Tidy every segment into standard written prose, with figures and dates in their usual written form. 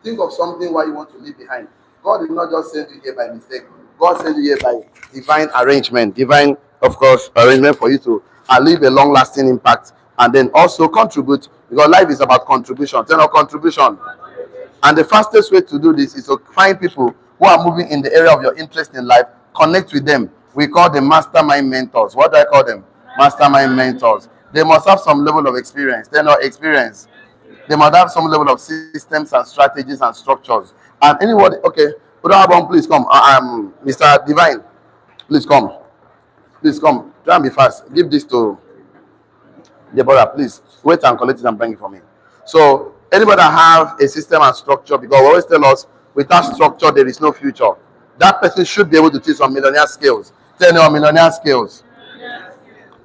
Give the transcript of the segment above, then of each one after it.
Think of something why you want to leave behind. God did not just send you here by mistake. God sent you here by divine arrangement, divine, of course, arrangement for you to leave a long-lasting impact and then also contribute, because life is about contribution. Tell us contribution. And the fastest way to do this is to find people who are moving in the area of your interest in life, connect with them. We call them mastermind mentors. What do I call them? Mastermind mentors. They must have some level of experience. They're not experience. They must have some level of systems and strategies and structures. And anybody, okay, please come. Mr. Divine, please come. Please come. Try and be fast. Give this to Deborah, please. Wait and collect it and bring it for me. So, anybody that have a system and structure, because we always tell us, without structure, there is no future. That person should be able to teach some millionaire skills. Tell me millionaire skills.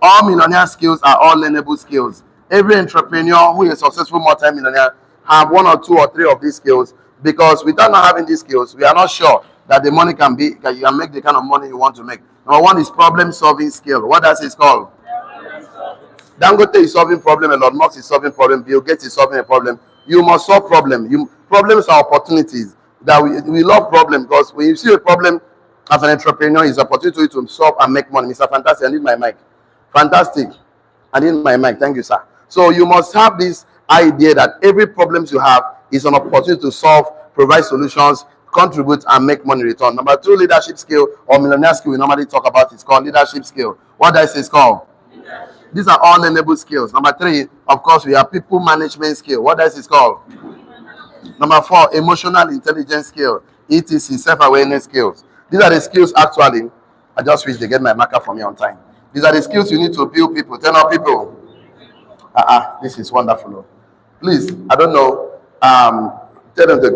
All millionaire skills are all learnable skills. Every entrepreneur who is a successful multi-millionaire have one or two or three of these skills, because without not having these skills, we are not sure that the money can be, that you can make the kind of money you want to make. Number one is problem-solving skill. What does it called? Dangote is solving problem, Elon Musk is solving problem, Bill Gates is solving a problem. You must solve problem. Problems are opportunities. That we love problem, because when you see a problem as an entrepreneur, it's an opportunity to solve and make money. Mr. Fantastic, I need my mic. Fantastic. I need my mic. Thank you, sir. So you must have this idea that every problem you have is an opportunity to solve, provide solutions, contribute, and make money return. Number two, leadership skill or millionaire skill we normally talk about is called leadership skill. What does it called? These are all learnable skills. Number three, of course, we have people management skill. What does it called? Number four, emotional intelligence skill. ETC, self-awareness skills. These are the skills actually. I just wish they get my marker for me on time. These are the skills you need to build people. Tell our people. This is wonderful. Please, I don't know. Tell them to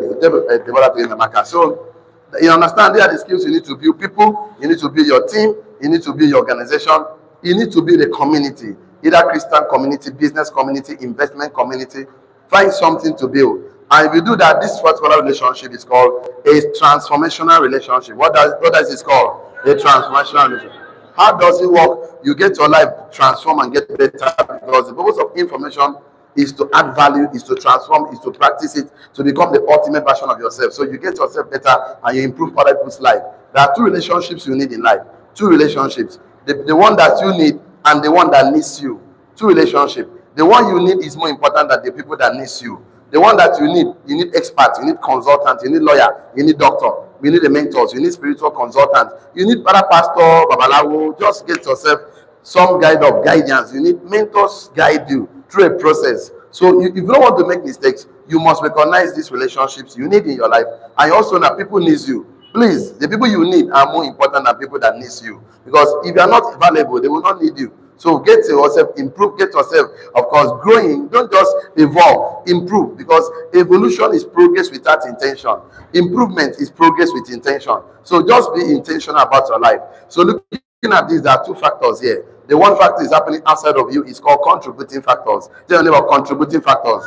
develop in the marker. So you understand, there are the skills you need to build people. You need to build your team. You need to build your organization. You need to build a community, either Christian community, business community, investment community. Find something to build. And if you do that, this particular relationship is called a transformational relationship. What does it called? A transformational relationship. How does it work? You get your life transform and get better, because the purpose of information is to add value, is to transform, is to practice it, to become the ultimate version of yourself. So you get yourself better and you improve other people's life. There are two relationships you need in life. Two relationships. The one that you need and the one that needs you. Two relationships. The one you need is more important than the people that needs you. The one that you need experts, you need consultants, you need lawyer, you need doctor, you need a mentors, you need spiritual consultant, you need para pastor, babalawo. Just get yourself some guide of guidance. You need mentors guide you through a process. So if you don't want to make mistakes, you must recognize these relationships you need in your life, and you also know people needs you. Please, the people you need are more important than people that needs you, because if you are not valuable, they will not need you. So get yourself improve, get yourself, of course, growing. Don't just evolve, improve, because evolution is progress without intention. Improvement is progress with intention. So just be intentional about your life. So looking at this, there are two factors here. The one factor is happening outside of you is called contributing factors. Tell me about contributing factors.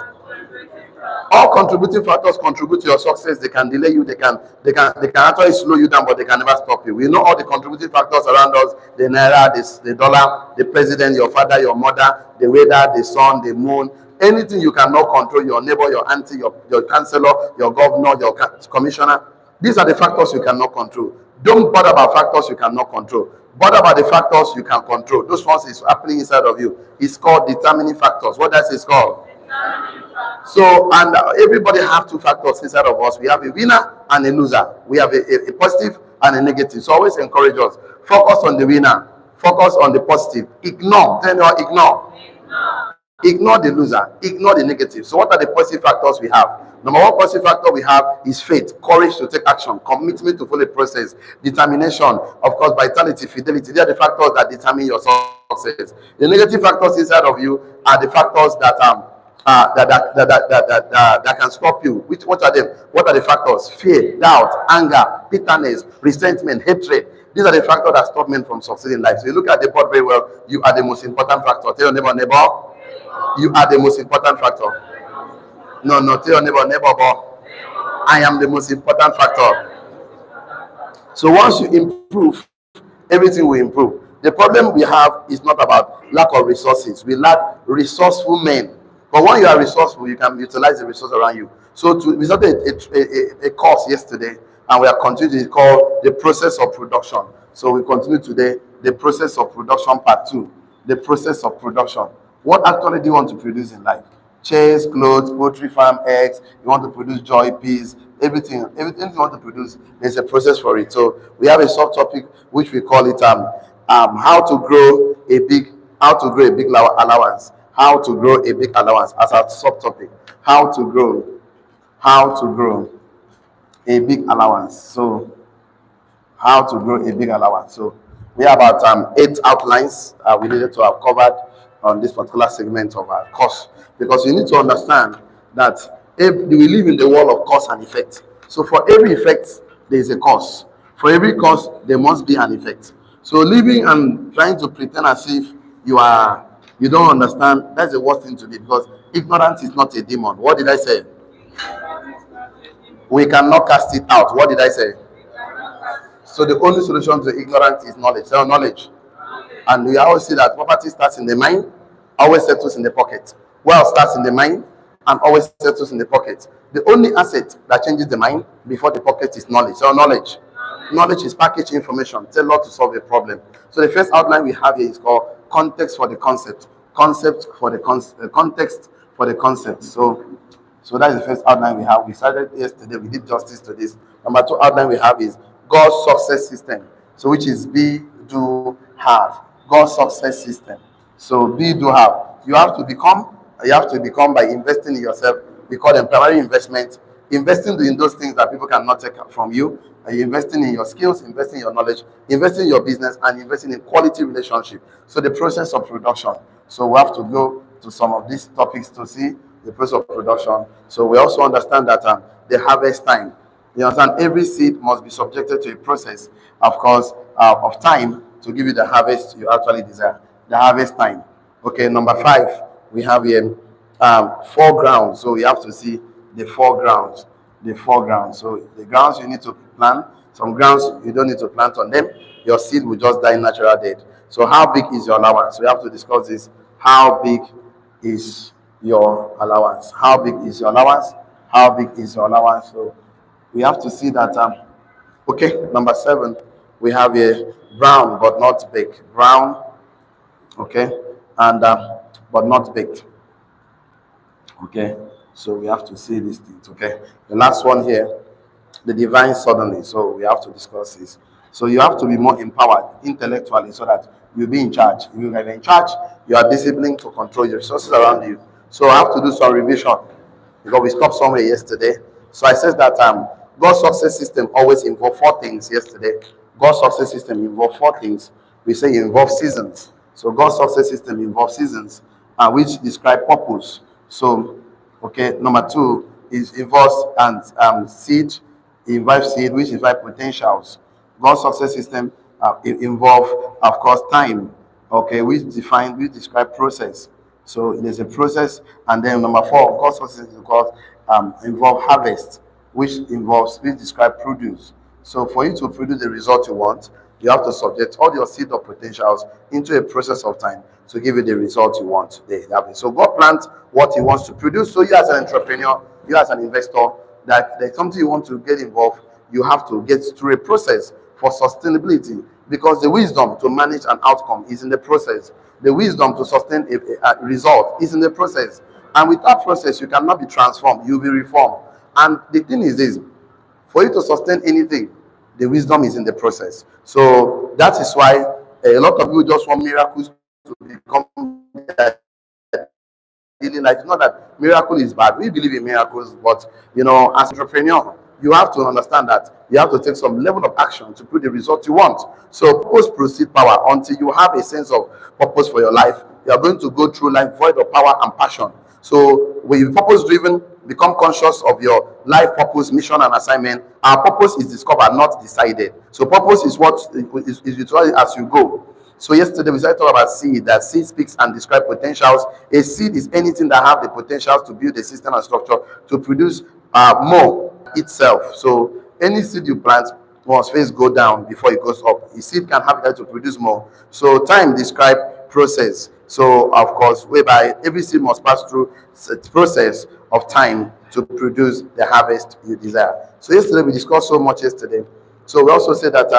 All contributing factors contribute to your success. They can delay you, they can actually slow you down, but they can never stop you. We know all the contributing factors around us: the naira, the dollar, the president, your father, your mother, the weather, the sun, the moon. Anything you cannot control, your neighbor, your auntie, your councillor, your governor, your commissioner. These are the factors you cannot control. Don't bother about factors you cannot control. Bother about the factors you can control. Those ones is happening inside of you. It's called determining factors. What does it called? So, and everybody have two factors inside of us. We have a winner and a loser. We have a positive and a negative. So always encourage us. Focus on the winner. Focus on the positive. Ignore. Ignore the loser. Ignore the negative. So what are the positive factors we have? Number one positive factor we have is faith, courage to take action, commitment to follow the process, determination, of course, vitality, fidelity. They are the factors that determine your success. The negative factors inside of you are the factors that that can stop you. What are them? What are the factors? Fear, doubt, anger, bitterness, resentment, hatred. These are the factors that stop men from succeeding in life. So you look at the board very well. You are the most important factor. Tell your neighbor, you are the most important factor. No, tell your neighbor, I am the most important factor. So once you improve, everything will improve. The problem we have is not about lack of resources. We lack resourceful men. But when you are resourceful, you can utilize the resource around you. So we started a course yesterday, and we are continuing. It's called the process of production. So we continue today the process of production part 2. The process of production. What actually do you want to produce in life? Chairs, clothes, poultry farm, eggs. You want to produce joy, peace, everything you want to produce. There's a process for it. So we have a subtopic which we call it how to grow a big allowance. How to grow a big allowance as a subtopic. How to grow a big allowance. So how to grow a big allowance. So we have about 8 outlines we needed to have covered on this particular segment of our course, because you need to understand that we live in the world of cause and effect. So for every effect there is a cause. For every cause there must be an effect. So living and trying to pretend as if you don't understand, that's the worst thing to do, because ignorance is not a demon. What did I say? We cannot cast it out. What did I say? So the only solution to ignorance is knowledge. So knowledge. And we always see that property starts in the mind, always settles in the pocket. Wealth starts in the mind and always settles in the pocket. The only asset that changes the mind before the pocket is knowledge. So knowledge. Knowledge is packaged information tailored to solve a problem. So the first outline we have here is called context for the concept. Context for the concept. So that is the first outline we have. We started yesterday. We did justice to this. Number 2 outline we have is God's success system. So which is be, do, have. God's success system. So be, do, have. You have to become by investing in yourself. We call them primary investment. Investing in those things that people cannot take from you. Investing in your skills, investing in your knowledge, investing in your business, and investing in quality relationship. So the process of production. So we have to go to some of these topics to see the process of production. So we also understand that the harvest time. You understand, every seed must be subjected to a process, of course, of time to give you the harvest you actually desire. The harvest time. Okay, number 5, we have here 4 grounds. So we have to see the 4 grounds. The 4 grounds. So the grounds you need to plant. Some grounds you don't need to plant on them. Your seed will just die natural death. So how big is your allowance? We have to discuss this. How big is your allowance? How big is your allowance? How big is your allowance? So we have to see that. Okay, number 7, we have a brown but not baked. Brown, okay, and but not baked. Okay, so we have to see these things. Okay, the last one here, the divine suddenly. So we have to discuss this. So you have to be more empowered intellectually so that you'll be in charge. If you are in charge, you are disciplined to control your resources around you. So I have to do some revision because we stopped somewhere yesterday. So I said that God's success system always involves 4 things yesterday. God's success system involves 4 things. We say it involves seasons. So God's success system involves seasons, which describe purpose. So, okay, number 2 is involves seed. It involves seed, which involves potentials. God's success system involve, of course, time. Okay, which describe process. So there's a process, and then number 4, God's success involve harvest, which describe produce. So for you to produce the result you want, you have to subject all your seed of potentials into a process of time to give you the result you want. So God plants what He wants to produce. So you as an entrepreneur, you as an investor, that there's something you want to get involved, you have to get through a process for sustainability, because the wisdom to manage an outcome is in the process. The wisdom to sustain a result is in the process. And with that process, you cannot be transformed, you'll be reformed. And the thing is this, for you to sustain anything, the wisdom is in the process. So that is why a lot of people just want miracles to become their daily life. It's not that miracle is bad. We believe in miracles, but as an entrepreneur, you have to understand that you have to take some level of action to put the result you want. So purpose proceed power. Until you have a sense of purpose for your life, you are going to go through life void of power and passion. So when you're purpose driven, become conscious of your life purpose, mission, and assignment. Our purpose is discovered, not decided. So purpose is what is utilized as you go. So yesterday we started talking about seed, that seed speaks and describes potentials. A seed is anything that have the potentials to build a system and structure to produce more itself. So any seed you plant must first go down before it goes up. A seed can have that to produce more. So time describe process. So, of course, whereby every seed must pass through a process of time to produce the harvest you desire. So, yesterday we discussed so much yesterday. So, we also said that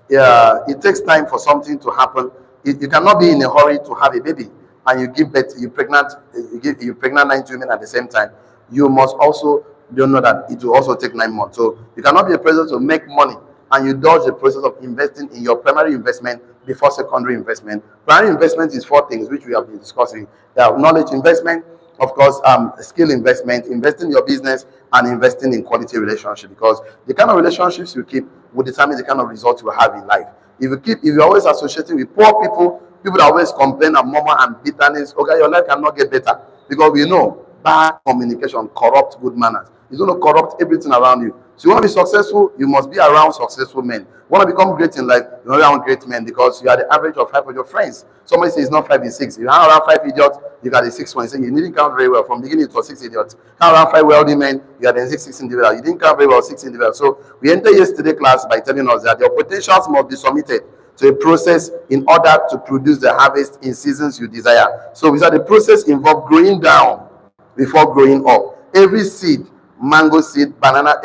yeah, it takes time for something to happen. You cannot be in a hurry to have a baby and you give birth, you pregnant 9 women at the same time. You must also know that it will also take 9 months. So, you cannot be a person to make money and you dodge the process of investing in your primary investment before secondary investment. Primary investment is 4 things which we have been discussing. There are knowledge investment, of course, skill investment, investing in your business, and investing in quality relationship. Because the kind of relationships you keep will determine the kind of results you will have in life. If you're always associating with poor people, people that always complain and murmur and bitterness, okay, your life cannot get better because we know bad communication corrupts good manners. It's going to corrupt everything around you. So you want to be successful, you must be around successful men. You want to become great in life, you're around great men because you are the average of 5 of your friends. Somebody says it's not 5, it's 6. You hang around 5 idiots, you got the 6 one. You say you didn't count very well. From the beginning it was 6 idiots. Hang around 5 wealthy men, you are the 6 individuals. You didn't count very well, 6 individuals. So we entered yesterday class by telling us that your potentials must be submitted to a process in order to produce the harvest in seasons you desire. So we said the process involves growing down before growing up. Every seed, mango seed, banana,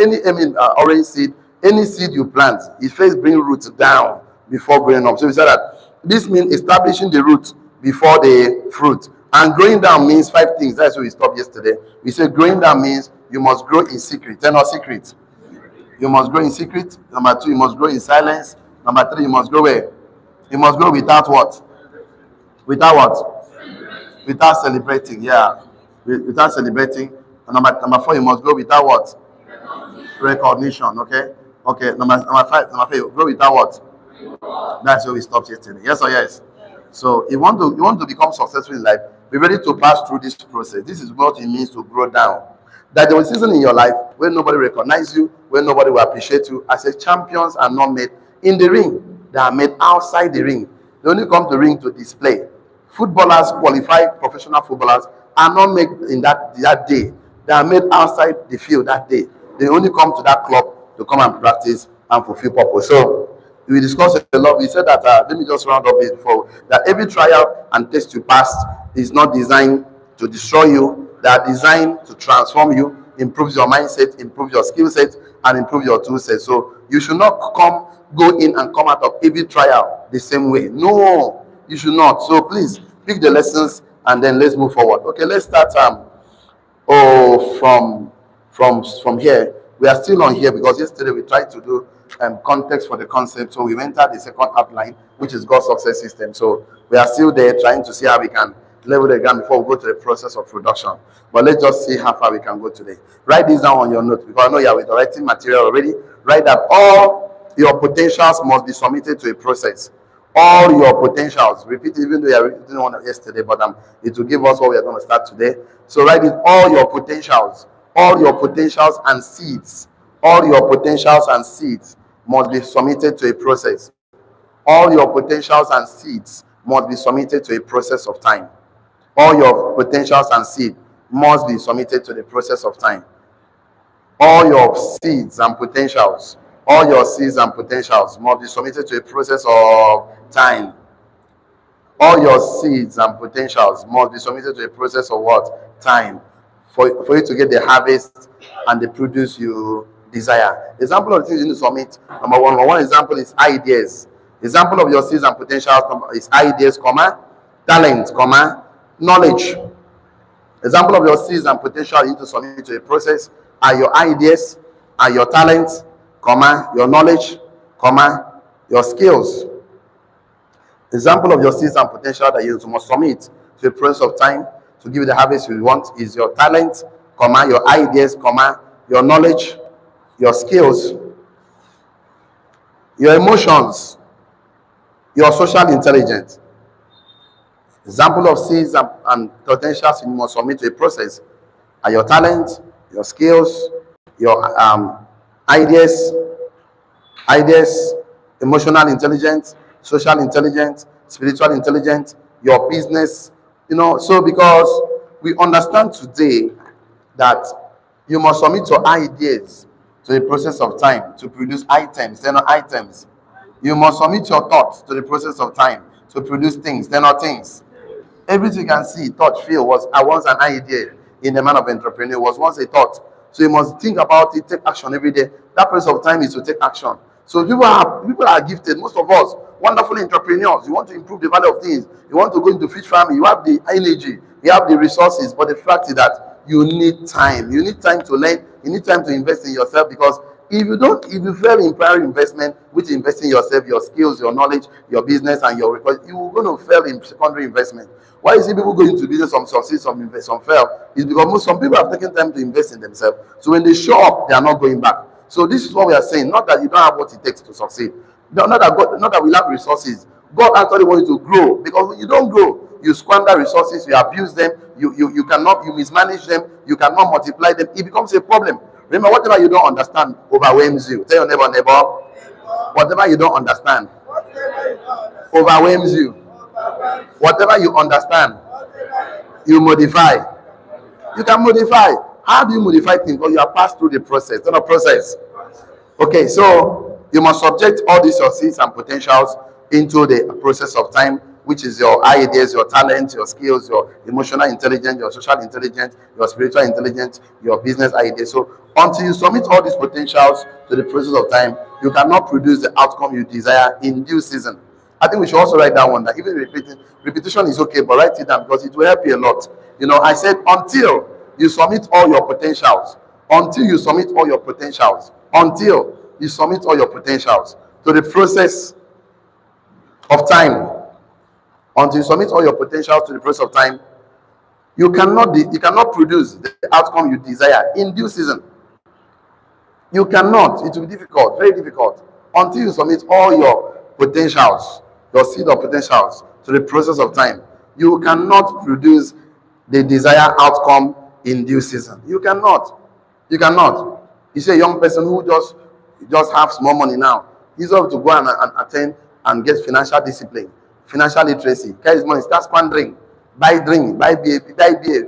orange seed, any seed you plant, it first bring roots down before growing up. So we said that this means establishing the root before the fruit. And growing down means 5 things. That's where we stopped yesterday. We said growing down means you must grow in secret. Tell us secret. You must grow in secret. Number 2, you must grow in silence. Number 3, you must grow where? You must grow without what? Without what? Without celebrating. Yeah. Without celebrating. And number 4, you must grow without what? Recognition. Okay. Okay. Number 5, you grow without what? That's where we stopped yesterday. Yes or yes? So you want to become successful in life, be ready to pass through this process. This is what it means to grow down. That there was a season in your life where nobody recognizes you, where nobody will appreciate you. I said champions are not made in the ring, they are made outside the ring. They only come to the ring to display. Footballers, qualified professional footballers, are not made in that day. They are made outside the field that day. They only come to that club to come and practice and fulfill purpose. So we discussed a lot. We said that let me just round up this before that every trial and test you pass is not designed to destroy you. They are designed to transform you, improve your mindset, improve your skill set, and improve your tool set. So you should not go in and come out of every trial the same way. No, you should not. So please pick the lessons and then let's move forward. Okay, let's start. From here. We are still on here because yesterday we tried to do context for the concept. So we entered the second outline, which is God's success system. So we are still there trying to see how we can level the ground before we go to the process of production. But let's just see how far we can go today. Write this down on your note because I know you are with the writing material already. Write that all your potentials must be submitted to a process. All your potentials. Repeat it even though you didn't want it yesterday, but it will give us what we are going to start today. So write it, all your potentials and seeds. All your potentials and seeds must be submitted to a process. All your potentials and seeds must be submitted to a process of time. All your potentials and seeds must be submitted to the process of time. All your seeds and potentials must be submitted to a process of time. All your seeds and potentials must be submitted to a process of what? Time. For you to get the harvest and the produce you desire. Example of the things you need to submit. Number one example is ideas. Example of your seeds and potentials is ideas, talent, knowledge. Example of your seeds and potential you need to submit to a process are your ideas, are your talents, your knowledge, your skills. Example of your seeds and potential that you must submit to a process of time to give you the harvest you want is your talent, your ideas, your knowledge, your skills, your emotions, your social intelligence. Example of seeds and potentials you must submit to a process are your talent, your skills, your ideas, emotional intelligence, social intelligence, spiritual intelligence, your business. So because we understand today that you must submit your ideas to the process of time to produce items. They're not items. You must submit your thoughts to the process of time to produce things. They're not things. Everything you can see, touch, feel was once an idea in the man of entrepreneur, was once a thought. So you must think about it, take action every day. That process of time is to take action. So people are gifted. Most of us, wonderful entrepreneurs. You want to improve the value of things. You want to go into fish farming. You have the energy. You have the resources. But the fact is that you need time. You need time to learn. You need time to invest in yourself, because if you fail in primary investment, which invest in yourself, your skills, your knowledge, your business, and your record, you're going to fail in secondary investment. Why is it people go into business, some succeed, some invest, some fail? It's because some people have taken time to invest in themselves. So when they show up, they are not going back. So this is what we are saying. Not that you don't have what it takes to succeed. Not that we lack resources. God actually wants you to grow, because when you don't grow, you squander resources, you abuse them, you mismanage them, you cannot multiply them. It becomes a problem. Remember, whatever you don't understand overwhelms you. Tell your neighbor, whatever you don't understand overwhelms you. Whatever you understand, you modify. You can modify. How do you modify things? Because you have passed through the process. It's not a process. Okay, so you must subject all these your seeds and potentials into the process of time, which is your ideas, your talents, your skills, your emotional intelligence, your social intelligence, your spiritual intelligence, your business ideas. So until you submit all these potentials to the process of time, you cannot produce the outcome you desire in due season. I think we should also write that one, that even repetition is okay, but write it down, because it will help you a lot. I said until you submit all your potentials, until you submit all your potentials, until you submit all your potentials to the process of time, until you submit all your potentials to the process of time, you cannot produce the outcome you desire in due season. You cannot. It will be difficult, very difficult, until you submit all your potentials, your seed of potentials, to the process of time. You cannot produce the desired outcome in due season. You cannot. You cannot. You see a young person who just have small money now. He's able to go and attend and get financial discipline, financial literacy. Carry his money, start squandering, buy drink, buy beer,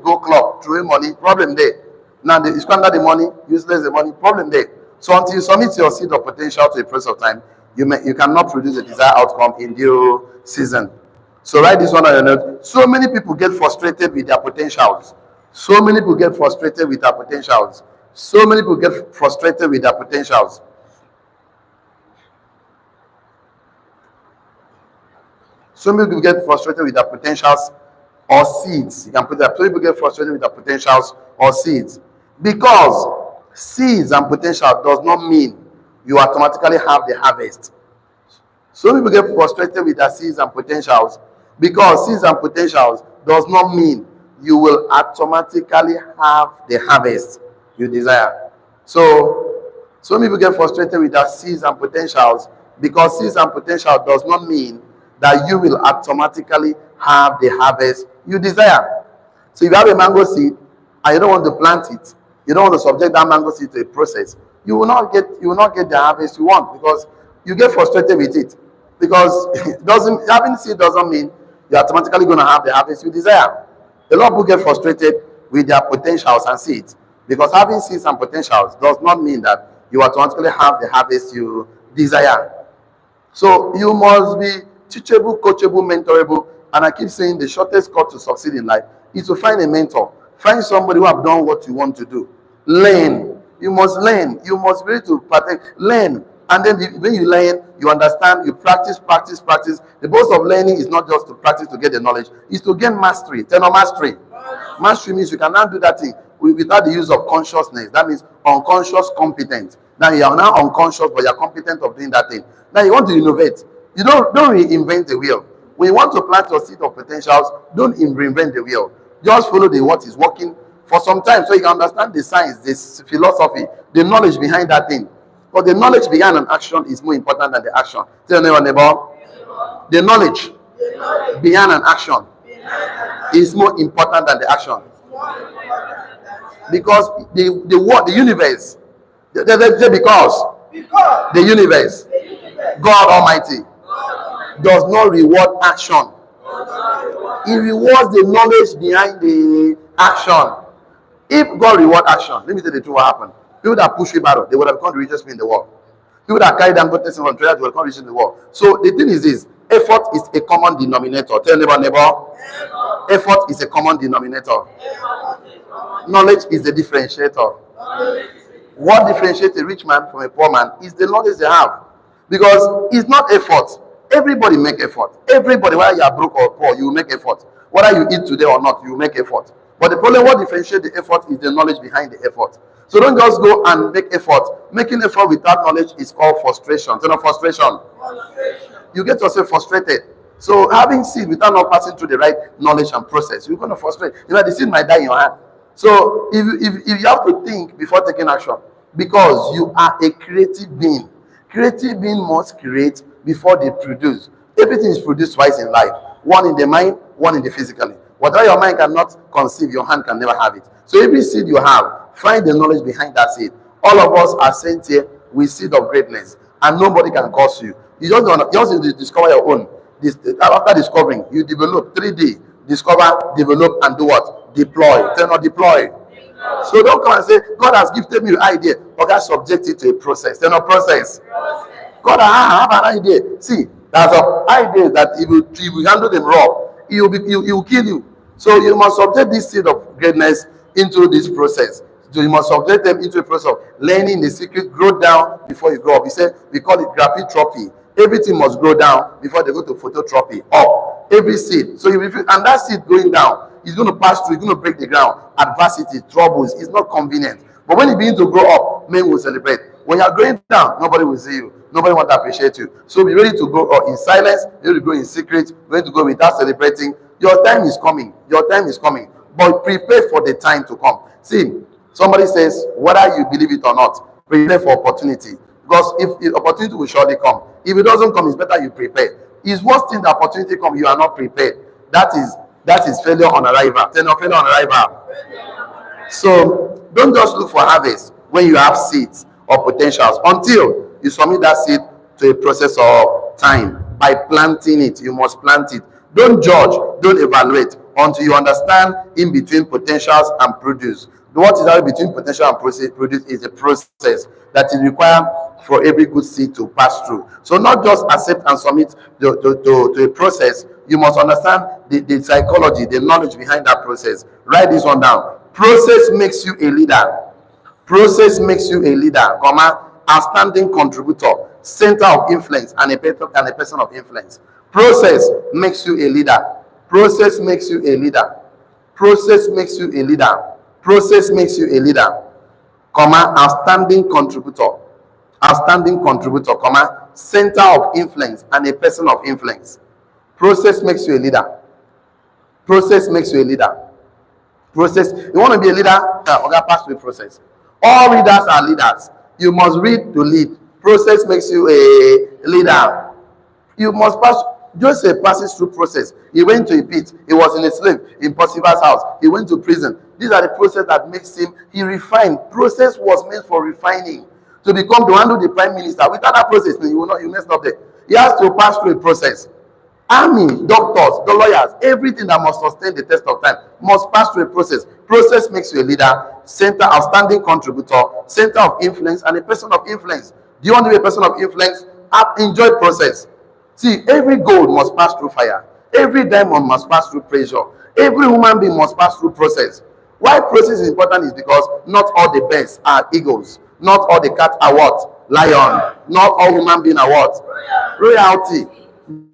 go club, throw money. Problem there. Now you squander the money, useless the money. Problem there. So until you submit your seed of potential to the process of time, you cannot produce a desired outcome in due season. So write this one on your note. So many people get frustrated with their potentials. So many people get frustrated with their potentials. So many people get frustrated with their potentials. So many people get frustrated with their potentials or seeds. You can put that. So many people get frustrated with their potentials or seeds. Because seeds and potential does not mean you automatically have the harvest. So people get frustrated with their seeds and potentials, because seeds and potentials does not mean you will automatically have the harvest you desire. So people get frustrated with their seeds and potentials, because seeds and potential does not mean that you will automatically have the harvest you desire. So if you have a mango seed and you don't want to plant it, you don't want to subject that mango seed to a process, you will not get the harvest you want, because you get frustrated with it. Because having seed doesn't mean you're automatically going to have the harvest you desire. A lot of people get frustrated with their potentials and seeds, because having seeds and potentials does not mean that you automatically have the harvest you desire. So you must be teachable, coachable, mentorable. And I keep saying the shortest cut to succeed in life is to find a mentor. Find somebody who have done what you want to do. Learn. You must learn. You must be able to partake. Learn. And then when you learn, you understand, you practice. The boast of learning is not just to practice to get the knowledge, it's to gain mastery. Mastery. Mastery means you cannot do that thing without the use of consciousness. That means unconscious competence. Now you are now unconscious, but you are competent of doing that thing. Now you want to innovate. You don't reinvent the wheel. When you want to plant your seed of potentials, don't reinvent the wheel. Just follow what is working for some time, so you can understand the science, the philosophy, the knowledge behind that thing. But the knowledge behind an action is more important than the action. Tell your neighbor, the knowledge behind an action is more important than the action. Because the universe, because the universe, God Almighty, does not reward action. He rewards the knowledge behind the action. If God reward action, let me tell you the truth what happened. People that push wheelbarrow, they would have become the richest people in the world. People that carry down goodness from traders will become rich in the world. So the thing is this: effort is a common denominator. Tell neighbor. Effort is a common denominator. Knowledge is the differentiator. What differentiates a rich man from a poor man is the knowledge they have. Because it's not effort. Everybody make effort. Everybody, whether you are broke or poor, you will make effort. Whether you eat today or not, you will make effort. But the problem, what differentiates the effort is the knowledge behind the effort. So don't just go and make effort. Making effort without knowledge is called frustration. So, no frustration. You get yourself frustrated. So having seed without not passing through the right knowledge and process, you're going to frustrate. The seed might die in your hand. So if you have to think before taking action, because you are a creative being. Creative being must create before they produce. Everything is produced twice in life. One in the mind, one in the physically. Whatever your mind cannot conceive, your hand can never have it. So every seed you have, find the knowledge behind that seed. All of us are sent here with seed of greatness, and nobody can curse you. You just need to discover your own. After discovering, you develop 3D, discover, develop, and do what? Deploy. Tell not deploy. So don't come and say, God has gifted me an idea, but God subject it to a process. Tell not process. God, I have an idea. See, there's an idea that if you handle them raw, he will kill you. So you must subject this seed of greatness into this process. So you must subject them into a process of learning the secret, grow down before you grow up. He said, we call it graphitropy. Everything must grow down before they go to phototropy. Up. Every seed. So and that seed going down, it's going to pass through, it's going to break the ground. Adversity, troubles, it's not convenient. But when you begin to grow up, men will celebrate. When you are going down, nobody will see you. Nobody want to appreciate you. So be ready to grow up in silence. Be ready to grow in secret. Be ready to go without celebrating. Your time is coming. Your time is coming. But prepare for the time to come. See, somebody says, whether you believe it or not, prepare for opportunity. Because if the opportunity will surely come. If it doesn't come, it's better you prepare. It's worse thing the opportunity come, you are not prepared. That is failure on arrival. Tell no failure on arrival. So don't just look for harvest when you have seeds or potentials until you submit that seed to a process of time. By planting it, you must plant it. Don't judge, don't evaluate until you understand in between potentials and produce. What is that between potential and produce is a process that is required for every good seed to pass through. So not just accept and submit to a process. You must understand the psychology, the knowledge behind that process. Write this one down. Process makes you a leader. Process makes you a leader, outstanding contributor, center of influence, and a person of influence. Process makes you a leader. Process makes you a leader. Process makes you a leader. Process makes you a leader, outstanding contributor, center of influence, and a person of influence. Process makes you a leader. Process makes you a leader. Process. You want to be a leader? Pass through a process. All readers are leaders. You must read to lead. Process makes you a leader. You must pass. Joseph passes through process. He went to a pit. He was in a slave in Potiphar's house. He went to prison. These are the process that makes him. He refined. Process was meant for refining. To handle the prime minister. Without that process, you messed up there. He has to pass through a process. Army, doctors, the lawyers, everything that must sustain the test of time must pass through a process. Process makes you a leader, center, outstanding contributor, center of influence, and a person of influence. Do you want to be a person of influence? Enjoy process. See, every gold must pass through fire. Every diamond must pass through pressure. Every human being must pass through process. Why process is important is because not all the birds are eagles. Not all the cats are what? Lion. Not all human beings are what? Royalty.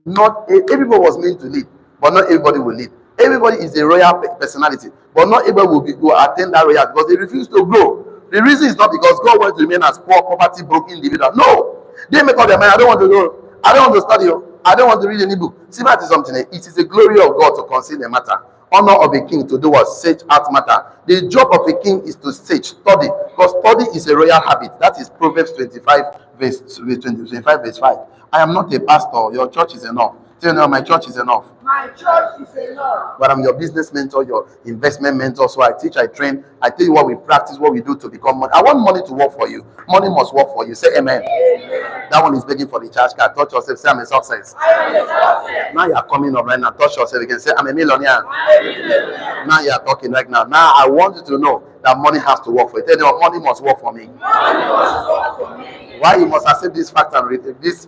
Not everybody was meant to lead, but not everybody will lead. Everybody is a royal personality, but not everybody will attend that royal because they refuse to grow. The reason is not because God wants to remain as poor, poverty, broken individual. No, they make up their mind. I don't want to know. I don't want to study. I don't want to read any book. See, that is something. It is the glory of God to conceal a matter. Honor of a king to do what? Search out matter. The job of a king is to search, study, because study is a royal habit. That is Proverbs 25 verse 5. I am not a pastor. Your church is enough. Tell you, my church is enough. My church is enough. But I'm your business mentor, your investment mentor. So I teach, I train, I tell you what we practice, what we do to become money. I want money to work for you. Money must work for you. Say amen. Amen. That one is begging for the charge card. Touch yourself. Say I'm a success. I am a success. Now you are coming up right now. Touch yourself. You can say I'm a millionaire. I am a millionaire. Now you are talking right now. Now I want you to know that money has to work for you. Tell them money must work for me. Money must work for me. Why you must accept this fact and read this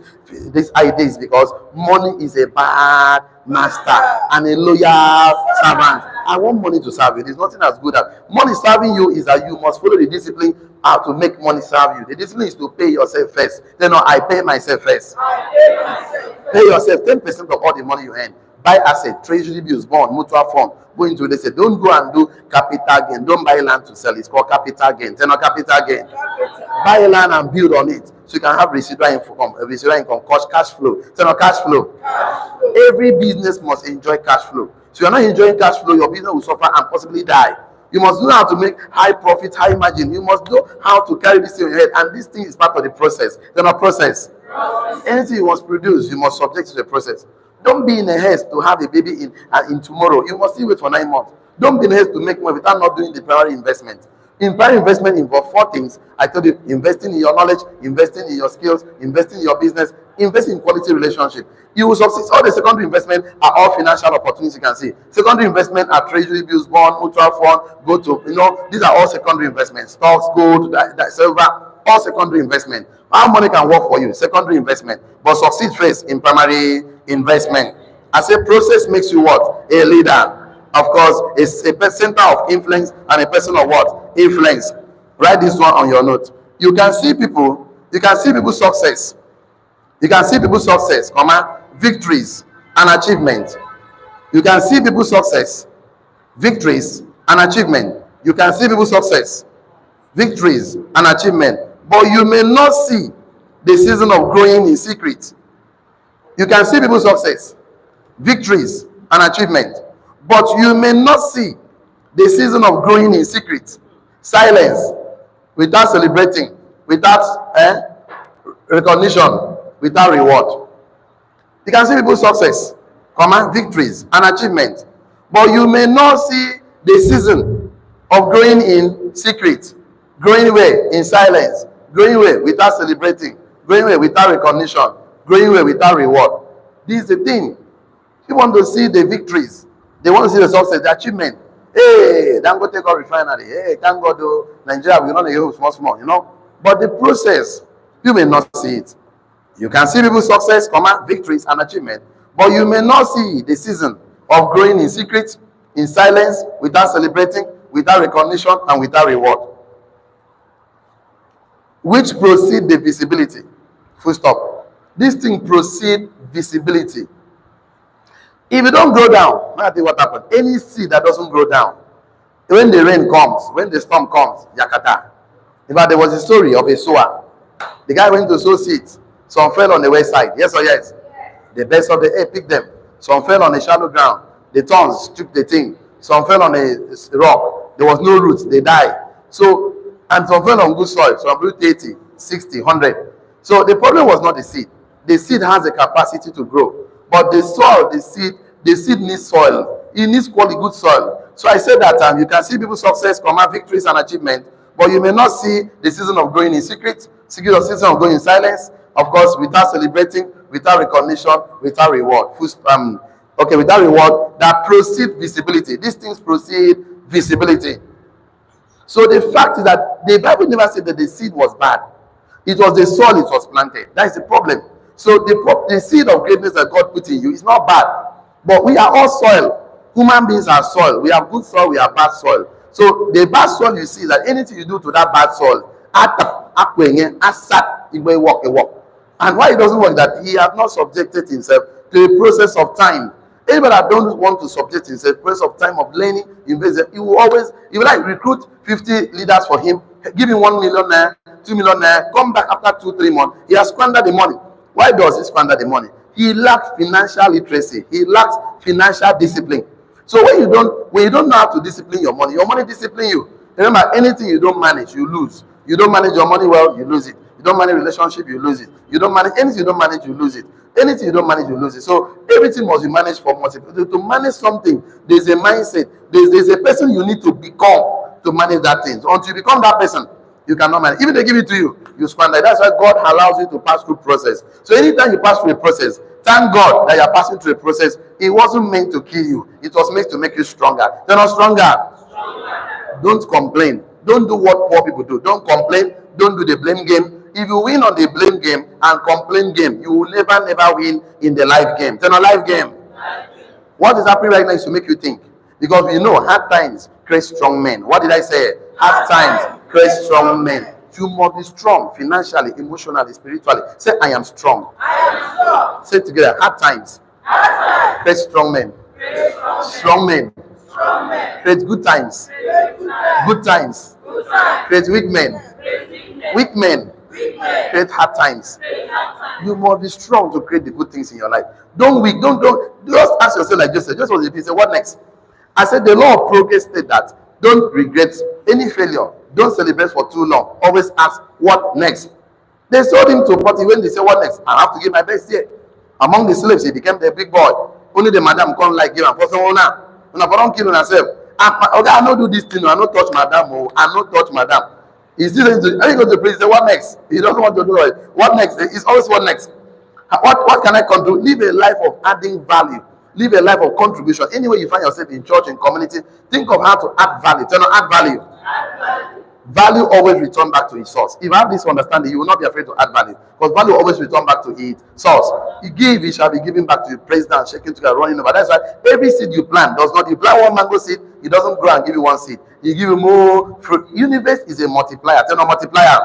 idea is because money is a bad master and a loyal servant. I want money to serve you. There's nothing as good as money serving you is that you must follow the discipline how to make money serve you. The discipline is to pay yourself first. Then no, I pay myself first. Pay yourself 10% of all the money you earn. Buy asset, treasury bills, bond, mutual fund. Go into they say, don't go and do capital gain. Don't buy land to sell. It's called capital gain. Then no capital gain. Buy land and build on it so you can have residual income, cash flow. Then no cash flow. Every business must enjoy cash flow. So you're not enjoying cash flow, your business will suffer and possibly die. You must know how to make high profit, high margin. You must know how to carry this thing in your head. And this thing is part of the process. They're not process. Anything you must produce, you must subject to the process. Don't be in a haste to have a baby in tomorrow. You must still wait for 9 months. Don't be in a haste to make money without not doing the primary investment. In primary investment involves 4 things. I told you, investing in your knowledge, investing in your skills, investing in your business, investing in quality relationship. You will succeed. All the secondary investment are all financial opportunities you can see. Secondary investment are treasury bills, bond, mutual fund, go to, these are all secondary investments. Stocks, gold, silver, all secondary investment. How money can work for you? Secondary investment. But succeed first in primary investment. I say process makes you what? A leader. Of course, it's a center of influence and a person of what? Influence. Write this one on your note. You can see people's success. You can see people's success, victories and achievement. You can see people's success, victories and achievement. You can see people's success, victories and achievement. But you may not see the season of growing in secret. You can see people's success, victories and achievement. But you may not see the season of growing in secret. Silence, without celebrating, without recognition, without reward. You can see people's success, victories and achievement. But you may not see the season of growing in secret, growing way in silence, growing way without celebrating, growing way without recognition, growing way without reward. This is the thing. You want to see the victories. They want to see the success, the achievement. Hey, Dangote got refinery. Hey, thank God, Nigeria, we're not a small. But the process, you may not see it. You can see people's success, victories and achievement, but you may not see the season of growing in secret, in silence, without celebrating, without recognition, and without reward. Which proceed the visibility. Full stop. This thing proceed visibility. If you don't grow down, I think what happened. Any seed that doesn't grow down, when the rain comes, when the storm comes, yakata. In fact, there was a story of a sower. The guy went to sow seeds. Some fell on the west side. Yes or yes? The best of the air picked them. Some fell on a shallow ground. The thorns stripped the thing. Some fell on a rock. There was no roots. They died. So, and some fell on good soil. Some grew 30, 60, 100. So the problem was not the seed. The seed has a capacity to grow. But the soil, the seed needs soil. It needs quality, good soil. So I said that you can see people's success, victories and achievement, but you may not see the season of growing in secret, season of growing in silence, of course, without celebrating, without recognition, without reward. Without reward, that proceed visibility. These things proceed visibility. So the fact is that the Bible never said that the seed was bad. It was the soil it was planted. That is the problem. So the seed of greatness that God put in you is not bad. But we are all soil. Human beings are soil. We have good soil, we have bad soil. So the bad soil you see is that anything you do to that bad soil, it work. And why it doesn't work, that he has not subjected himself to a process of time. Anybody that don't want to subject himself to a process of time of learning, he will like recruit 50 leaders for him, give him 1 million naira, 2 million naira, come back after 2-3 months. He has squandered the money. Why does he squander the money? He lacks financial literacy. He lacks financial discipline. So when you don't know how to discipline your money discipline you. Remember, anything you don't manage, you lose. You don't manage your money well, you lose it. You don't manage relationship, you lose it. You don't manage anything you don't manage, you lose it. Anything you don't manage, you lose it. So everything must be managed for multiple. To manage something, there's a mindset. There's a person you need to become to manage that thing. So until you become that person, you cannot manage. Even they give it to you, you squander. That's why God allows you to pass through process. So anytime you pass through a process, thank God that you're passing through a process. It wasn't meant to kill you. It was meant to make you stronger. You're not stronger. Don't complain. Don't do what poor people do. Don't complain. Don't do the blame game. If you win on the blame game and complain game, you will never win in the life game. It's not a life game. What is happening right now is to make you think. Because we know hard times create strong men. What did I say? Hard times create strong men. You must be strong financially, emotionally, spiritually. Say, I am strong. Say it together. Hard times create strong men. Strong men create good times. Good times create weak men. Weak men create hard times. You must be strong to create the good things in your life. Don't weak. Don't just ask yourself like Joseph. Just was it. He said, what next? I said the law of progress said that don't regret any failure. Don't celebrate for too long. Always ask what next. They sold him to Potiphar when they said, what next? I have to give my best here. Among the slaves, he became the big boy. Only the madam come like him and person owner. When I don't kill herself. Okay, I don't do this thing. I don't touch madam. Oh, I don't touch madam. He's still going to, when he goes to pray, he say, what next? He doesn't want to do it. What next? It's always what next. What can I contribute? Live a life of adding value. Live a life of contribution. Anywhere you find yourself in church, in community, think of how to add value. Tell them, add value. Value always return back to its source. If you have this understanding, you will not be afraid to add value. Because value always return back to its source. You give, it shall be given back to you. Praise down, shaking together, running over. That's why every seed you plant does not. You plant one mango seed, it doesn't grow and give you one seed. You give you more fruit. Universe is a multiplier. Tell them, multiplier.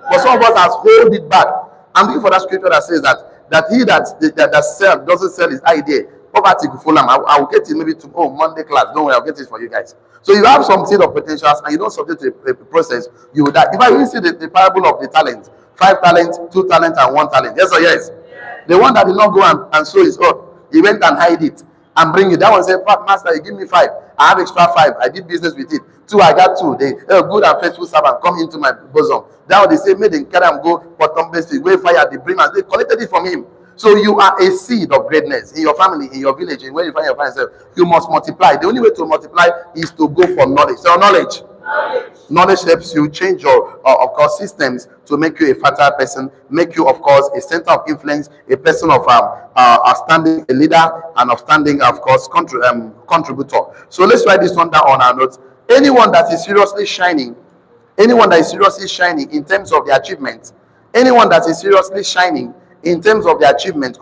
But some of us has hold it back. I'm looking for that scripture that says that he that sell doesn't sell his idea. Poverty could follow him. I will get it maybe tomorrow Monday class. Don't worry, I'll get it for you guys. So you have some seed of potentials and you don't subject to a process, you will die. If I really see the parable of the talents, 5 talents, 2 talents, and 1 talent. Yes or yes? The one that did not go and show his own, he went and hide it and bring it. That one said, Master, you give me 5. I have extra 5. I did business with it. 2, I got 2. They good and faithful servant come into my bosom. That one they say, made them carry and go, bottom base, way fire, the brim, and they collected it from him. So you are a seed of greatness in your family, in your village, in where you find yourself. You must multiply. The only way to multiply is to go for knowledge. So knowledge. Knowledge helps you change your, of course, systems to make you a fertile person, make you, of course, a center of influence, a person of outstanding, a leader, and outstanding, of course, contributor. So let's write this one down on our notes. Anyone that is seriously shining in terms of the achievement, anyone that is seriously shining in terms of the achievement,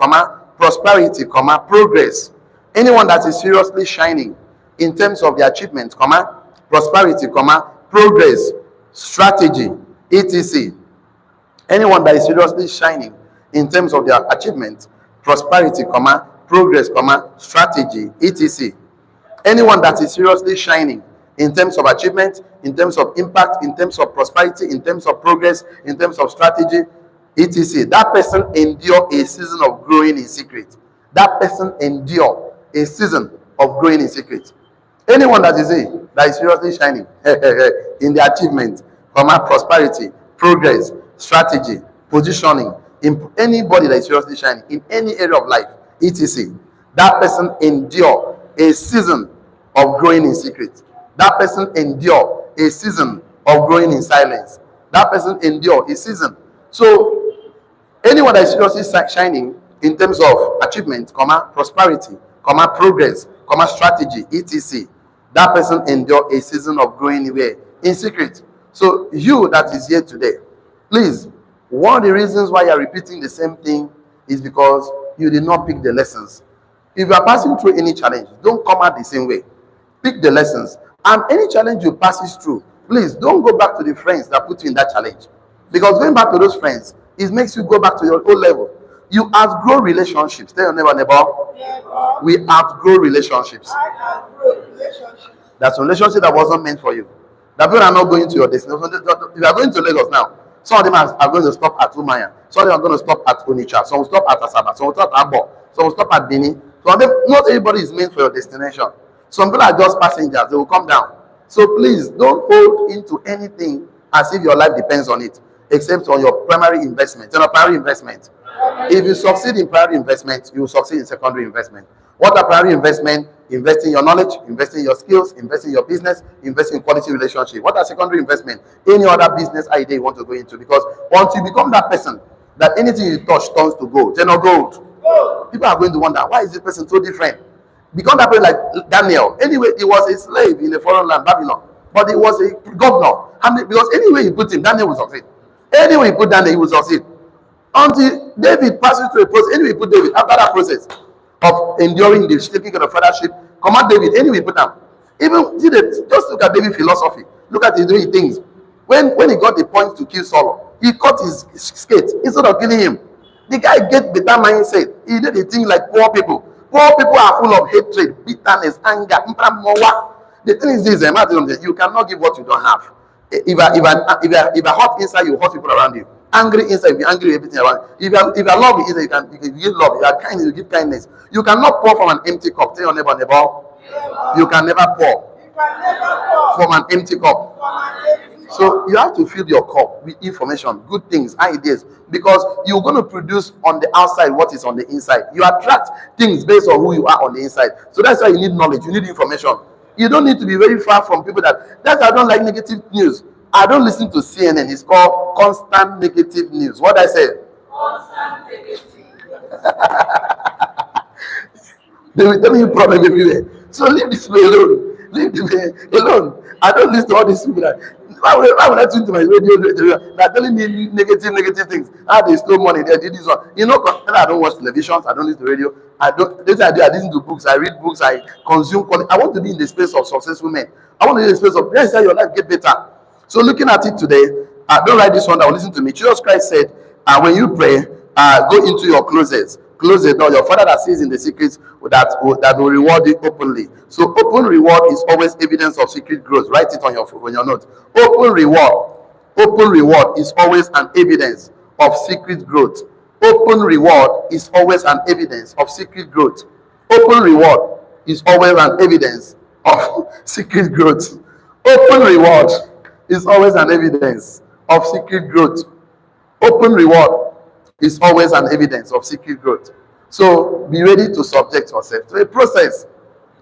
prosperity, progress. Anyone that is seriously shining in terms of the achievement, prosperity, progress, strategy, etc. Anyone that is seriously shining in terms of their achievement, prosperity, progress, strategy, etc. Anyone that is seriously shining in terms of achievement, in terms of impact, in terms of prosperity, in terms of progress, in terms of strategy, etc. That person endure a season of growing in secret. That person endure a season of growing in secret. Anyone that is seriously shining in the achievement, prosperity, progress, strategy, positioning, in anybody that is seriously shining in any area of life, etc. That person endure a season of growing in secret. That person endure a season of growing in silence. That person endure a season. So anyone that is seriously shining in terms of achievement, prosperity, progress, strategy, etc. That person endure a season of growing in secret. So you that is here today, please, one of the reasons why you are repeating the same thing is because you did not pick the lessons. If you are passing through any challenge, don't come out the same way. Pick the lessons. And any challenge you passes through, please don't go back to the friends that put you in that challenge. Because going back to those friends, it makes you go back to your own level. You outgrow relationships. Tell your neighbor. We outgrow relationships. That's a relationship that wasn't meant for you. That people are not going to your destination. If you are going to Lagos now, some of them are going to stop at Umaya. Some of them are going to stop at Onitsha. Some will stop at Asaba. Some will stop at Abo. Some will stop at Bini. Some of them, not everybody is meant for your destination. Some people are just passengers. They will come down. So please don't hold into anything as if your life depends on it, except on your primary investment. Primary investment. If you succeed in primary investment, you will succeed in secondary investment. What are primary investment? Invest in your knowledge, invest in your skills, invest in your business, invest in quality relationship. What are secondary investment? Any other business idea you want to go into. Because once you become that person, that anything you touch turns to gold. They're not gold. People are going to wonder, why is this person so different? Become that person like Daniel. Anyway, he was a slave in a foreign land, Babylon. But he was a governor. Because anyway you put him, Daniel will succeed. Anyway you put Daniel, he will succeed. Until David passes through a process. Anyway you put David, after that process, of enduring this, taking care of fathership. Command David, anyway, put them. Even see that, just look at David's philosophy. Look at his doing things. When he got the point to kill Saul, he cut his skate instead of killing him. The guy get better mindset. He did the thing like poor people. Poor people are full of hatred, bitterness, anger. The thing is this, you cannot give what you don't have. If I hot inside, you hot people around you. Angry inside, you angry with everything around you. If you love inside, you can give love. You are kind, you give kindness. You cannot pour from an empty cup. Tell your neighbor. You can never pour from an empty cup. So you have to fill your cup with information, good things, ideas, because you're going to produce on the outside what is on the inside. You attract things based on who you are on the inside. So that's why you need knowledge, you need information. You don't need to be very far from people that's why I don't like negative news. I don't listen to CNN. It's called constant negative news. What I say? Constant negative. They will tell you problem everywhere. So leave this way alone. Leave this way alone. I don't listen to all these people. Why would I tune to my radio? They're telling me negative things. They stole money. They did this one. I don't watch televisions. I don't listen to radio. I listen to books. I read books. I consume content. I want to be in the space of successful men. I want to be in the space of let's say your life get better. So looking at it today, don't write this one down. Listen to me. Jesus Christ said, when you pray, go into your closets. Close the door. Your Father that sees in the secrets that will reward you openly. So open reward is always evidence of secret growth. Write it on your note. Open reward is always an evidence of secret growth. Open reward is always an evidence of secret growth. Open reward is always an evidence of secret growth. Open reward is always an evidence of secret growth. Open reward is always an evidence of secret growth. So be ready to subject yourself to a process.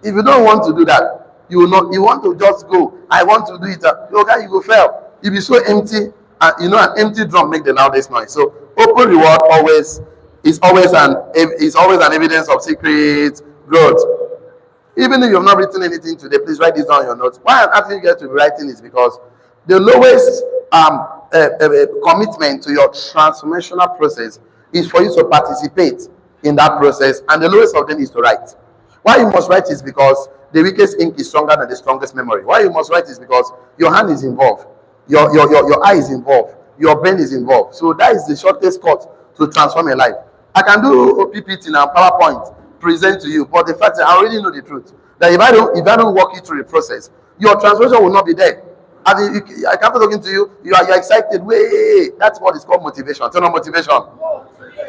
If you don't want to do that, you will not. You want to just go. I want to do it. Okay, you will fail. You'll be so empty, and an empty drum make the loudest noise. So open reward is always an evidence of secret growth. Even if you have not written anything today, please write this down on your notes. Why I'm asking you guys to be writing is because the lowest commitment to your transformational process is for you to participate in that process, and the lowest of them is to write. Why you must write is because the weakest ink is stronger than the strongest memory. Why you must write is because your hand is involved, your eye is involved, your brain is involved. So that is the shortest cut to transform your life. I can do PPT and PowerPoint present to you, but the fact that I already know the truth that if I don't walk you through the process, your transformation will not be there. I can't be talking to you. You're excited. Wait, that's what is called motivation. It's not motivation.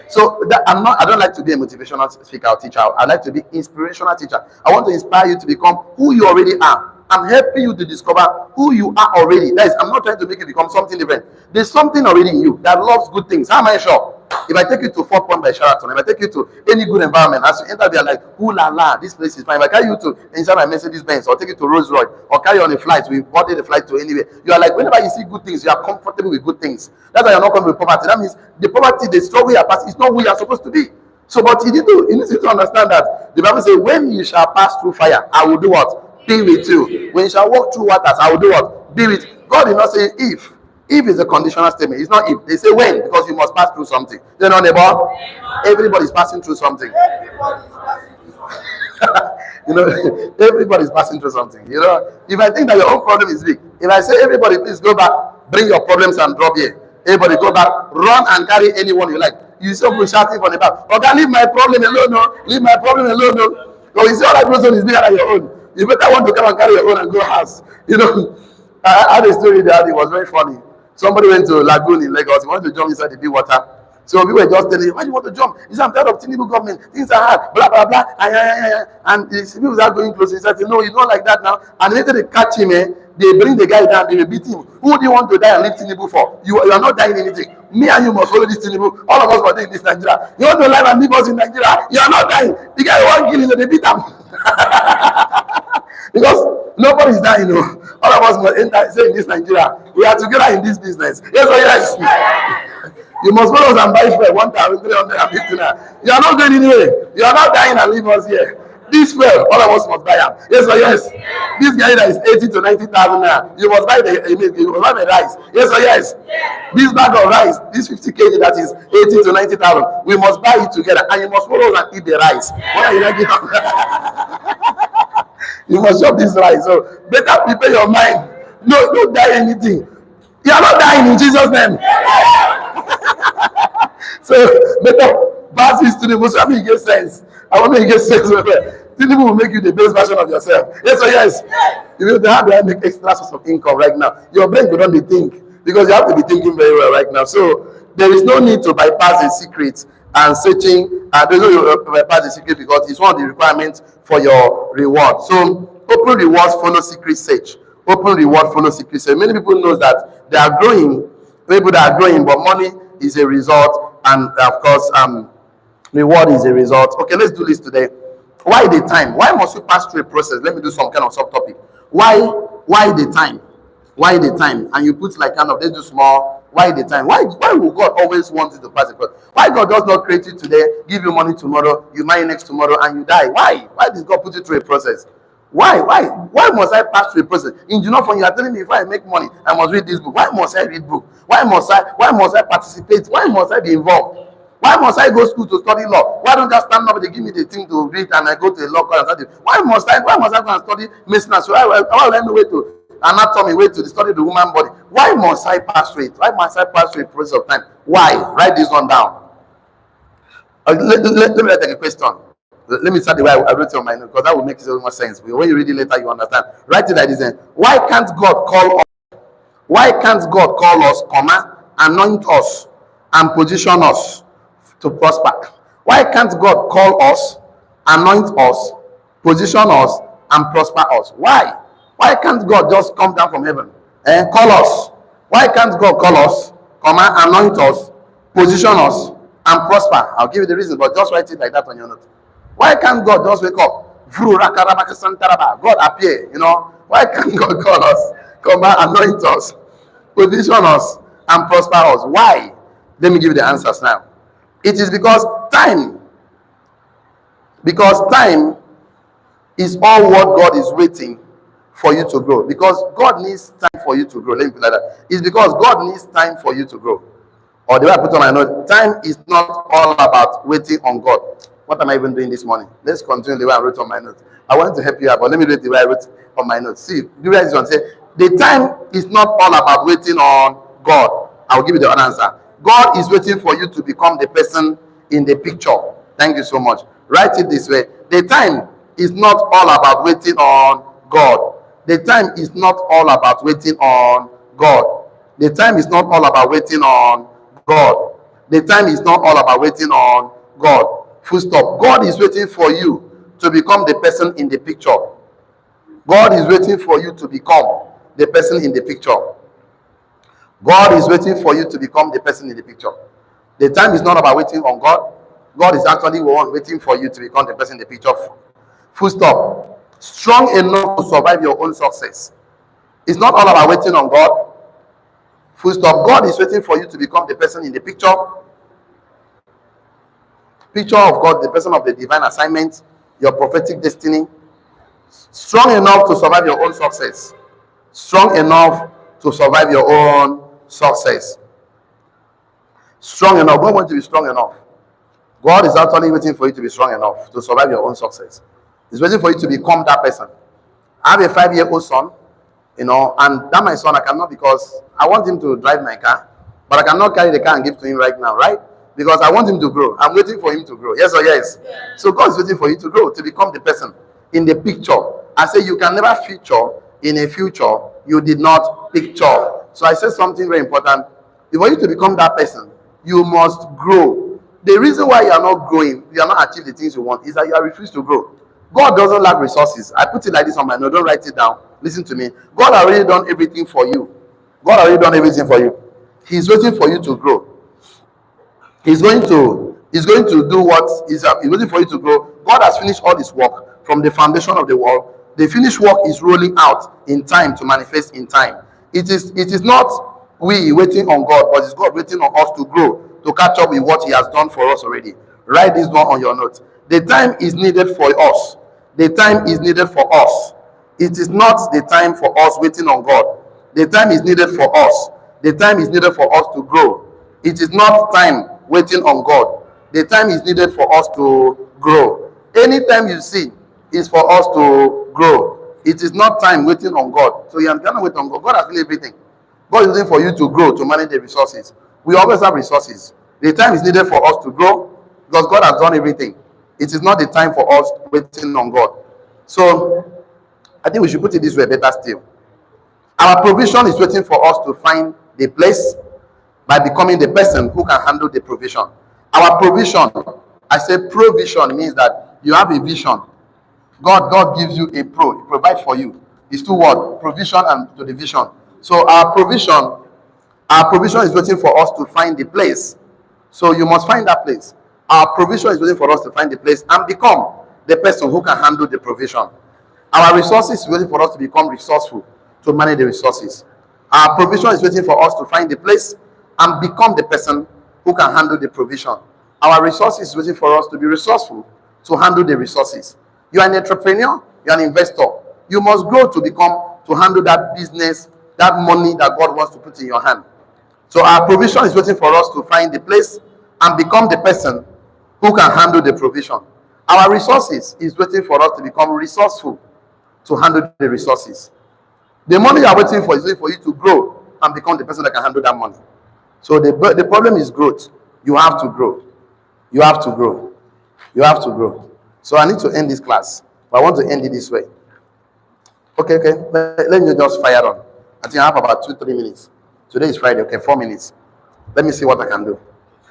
So I don't like to be a motivational speaker or teacher. I like to be inspirational teacher. I want to inspire you to become who you already are. I'm helping you to discover who you are already. That is, I'm not trying to make you become something different. There's something already in you that loves good things. How am I sure? If I take you to 4 Point by Sheraton, if I take you to any good environment, as you enter there, like, ooh la la, this place is fine. If I carry you to inside my Mercedes Benz, or take you to Rolls Royce, or carry you on a flight, we boarded the flight to anywhere. You are like, whenever you see good things, you are comfortable with good things. That's why you're not coming with poverty. That means the poverty, the struggle you are passing, is not who you are supposed to be. So, but you need to understand that the Bible says, when you shall pass through fire, I will do what? Be with you. When you shall walk through waters, I will do what? Be with you. God did not say if. If is a conditional statement. It's not if. They say when, because you must pass through something. You know, neighbor? Everybody's passing through something. Everybody's passing through something. If I think that your own problem is big, if I say everybody please go back, bring your problems and drop here. Everybody go back, run and carry anyone you like. You see people shouting from the back, okay, leave my problem alone, no. Leave my problem alone, no. So you see all that person is bigger than your own. You better want to come and carry your own and go house. I had a story that it was very funny. Somebody went to Lagoon in Lagos. He wanted to jump inside the big water. So we were just telling him, why do you want to jump? He said, I'm tired of Tinubu government. Things are hard. Blah, blah, blah. And the people are going close. He said, no, it's not like that now. And later they catch him. They bring the guy down. They will beat him. Who do you want to die and leave Tinubu for? You are not dying anything. Me and you must follow this Tinubu. All of us are doing this Nigeria. You want to live and leave us in Nigeria? You are not dying. The guy won't kill him. They beat him. Because nobody is dying. All of us must enter, say in this Nigeria. We are together in this business. Yes or yes? You must follow us and buy for 1,350 naira. You are not going anywhere. You are not dying and leave us here. This well, all of us must buy them. Yes or yes? This guy that is 80 to 90,000 naira, you must buy you must buy the rice. Yes or yes? This bag of rice, this 50 kg that is 80 to 90,000, we must buy it together, and you must follow us and eat the rice. What are you like? You must chop this rice. So better prepare your mind. No, don't die anything. You are not dying in Jesus' name. So better pass this to the most. I mean, it gets sense. I want to make it get sense. People will make you the best version of yourself. Yes or yes? You know, how do I make extra source of income right now? Your brain will not be think, because you have to be thinking very well right now. So there is no need to bypass the secret and searching. There's no need to bypass the secret, because it's one of the requirements for your reward. So open rewards follow secret search. Open reward follow secret search. Many people know that they are growing. People that are growing, but money is a result, and of course, reward is a result. Okay, let's do this today. Why the time? Why must you pass through a process? Let me do some kind of subtopic. Why the time? Why the time? And you put like kind of, let's do small. Why the time? Why will God always want you to pass a process? Why God does not create you today, give you money tomorrow, you marry next tomorrow, and you die? Why? Why did God put you through a process? Why must I pass through a process? In Junofon, you are telling me if I make money, I must read this book. Why must I read book? Why must I participate? Why must I be involved? Why must I go to school to study law? Why don't I stand up and they give me the thing to read and I go to a law class and study? Why must I go and study medicine? So why will I know way to anatomy, way to study the human body? Why must I pass through it? Why must I pass through a process of time? Why? Write this one down. Let me take a question. Let me start the way I wrote it on my note, because that will make so much sense. When you read it later, you understand. Write it like this. Why can't God call us? Why can't God call us, anoint us, and position us to prosper? Why can't God call us, anoint us, position us, and prosper us? Why? Why can't God just come down from heaven and call us? Why can't God call us, anoint us, position us, and prosper? I'll give you the reason, but just write it like that on your note. Why can't God just wake up? God appear, Why can't God call us, anoint us, position us, and prosper us? Why? Let me give you the answers now. It is because time is all what God is waiting for you to grow. Because God needs time for you to grow. Let me put it like that. It's because God needs time for you to grow. Or the way I put on my note, time is not all about waiting on God. What am I even doing this morning? Let's continue the way I wrote on my notes. I wanted to help you out, but let me read the way I wrote on my notes. See, do you guys want to say the time is not all about waiting on God? I'll give you the other answer. God is waiting for you to become the person in the picture. Thank you so much. Write it this way. The time is not all about waiting on God. The time is not all about waiting on God. The time is not all about waiting on God. The time is not all about waiting on God. Full stop. God is waiting for you to become the person in the picture. God is waiting for you to become the person in the picture. God is waiting for you to become the person in the picture. The time is not about waiting on God. God is actually one waiting for you to become the person in the picture. Full stop. Strong enough to survive your own success. It's not all about waiting on God. Full stop. God is waiting for you to become the person in the picture. Picture of God, the person of the divine assignment, your prophetic destiny. Strong enough to survive your own success. Strong enough to survive your own success. Strong enough. God wants you to be strong enough. God is actually waiting for you to be strong enough to survive your own success. He's waiting for you to become that person. I have a 5-year-old son, and that my son, I cannot, because I want him to drive my car, but I cannot carry the car and give to him right now, right? Because I want him to grow. I'm waiting for him to grow. Yes or yes? So God is waiting for you to grow, to become the person in the picture. I say you can never feature in a future you did not picture. So I said something very important. For you to become that person, you must grow. The reason why you are not growing, you are not achieving the things you want, is that you are refused to grow. God doesn't lack resources. I put it like this on my note. Don't write it down. Listen to me. God already done everything for you. God already done everything for you. He's waiting for you to grow. He's going to do what he's waiting for you to grow. God has finished all his work from the foundation of the world. The finished work is rolling out in time to manifest in time. It is not we waiting on God, but it's God waiting on us to grow, to catch up with what he has done for us already. Write this one on your notes. The time is needed for us. The time is needed for us. It is not the time for us waiting on God. The time is needed for us. The time is needed for us to grow. It is not time waiting on God. The time is needed for us to grow. Anytime you see is for us to grow. It is not time waiting on God. So you are gonna wait on God. God has done everything. God is waiting for you to grow, to manage the resources. We always have resources. The time is needed for us to grow because God has done everything. It is not the time for us waiting on God. So I think we should put it this way better still. Our provision is waiting for us to find the place by becoming the person who can handle the provision. Our provision, I say provision means that you have a vision. God gives you a he provides for you. It's two words, provision and to the vision. So our provision is waiting for us to find the place. So you must find that place. Our provision is waiting for us to find the place and become the person who can handle the provision. Our resources is waiting for us to become resourceful to manage the resources. Our provision is waiting for us to find the place and become the person who can handle the provision. Our resources is waiting for us to be resourceful to handle the resources. You are an entrepreneur, you are an investor. You must grow to handle that business, that money that God wants to put in your hand. So our provision is waiting for us to find the place and become the person who can handle the provision. Our resources is waiting for us to become resourceful to handle the resources. The money you are waiting for is waiting for you to grow and become the person that can handle that money. So the problem is growth. You have to grow. You have to grow. You have to grow. So I need to end this class, but I want to end it this way. Okay. Let me just fire on. I think I have about 2-3 minutes. Today is Friday. Okay, 4 minutes. Let me see what I can do.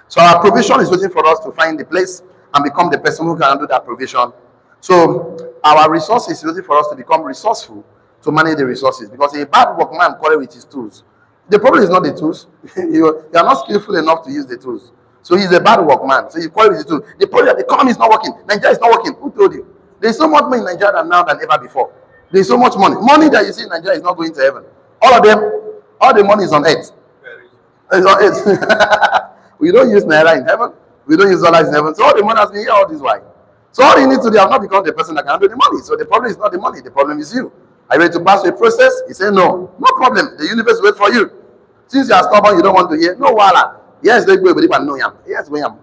So our provision is waiting for us to find the place and become the person who can handle that provision. So our resources is waiting for us to become resourceful to manage the resources, because a bad workman quarrel with his tools. The problem is not the tools. you are not skillful enough to use the tools. So he's a bad workman. So you quarrel with the tools. The problem, the economy is not working. Nigeria is not working. Who told you? There's so much money in Nigeria now than ever before. There's so much money. Money that you see in Nigeria is not going to heaven. All of them, all the money is on earth. It's on earth. We don't use naira in heaven. We don't use dollars in heaven. So all the money has been here all this while. So all you need to do, you have not become the person that can handle the money. So the problem is not the money. The problem is you. Are you ready to pass through a process? He said, no. No problem. The universe will wait for you. Since you are stubborn, you don't want to hear. No, wala. Yes, they go, but no yam. Yes, we am.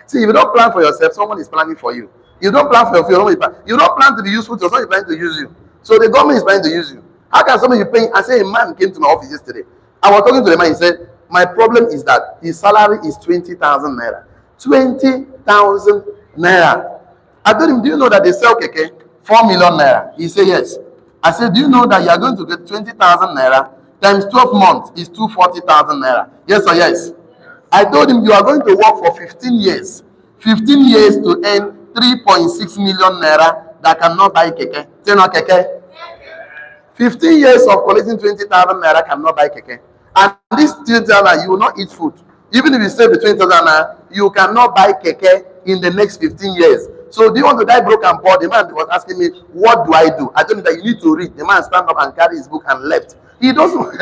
See, if you don't plan for yourself, someone is planning for you. You don't plan for your future. You don't plan to be useful to someone is planning to use you. So the government is planning to use you. How can somebody be paying? I say a man came to my office yesterday. I was talking to the man. He said, my problem is that his salary is 20,000 naira. 20,000 naira. I told him, do you know that they sell keke 4 million naira? He said, yes. I said, do you know that you are going to get 20,000 naira times 12 months is 240,000 naira? Yes or yes? I told him, you are going to work for 15 years. 15 years to earn 3.6 million naira that cannot buy keke. Say no keke. 15 years of collecting 20,000 naira cannot buy keke. And this 20,000 naira, you will not eat food. Even if you save the 20,000 naira, you cannot buy keke in the next 15 years. So do you want to die broke and poor? The man was asking me, what do I do? I told him that you need to read. The man stand up and carry his book and left. He doesn't.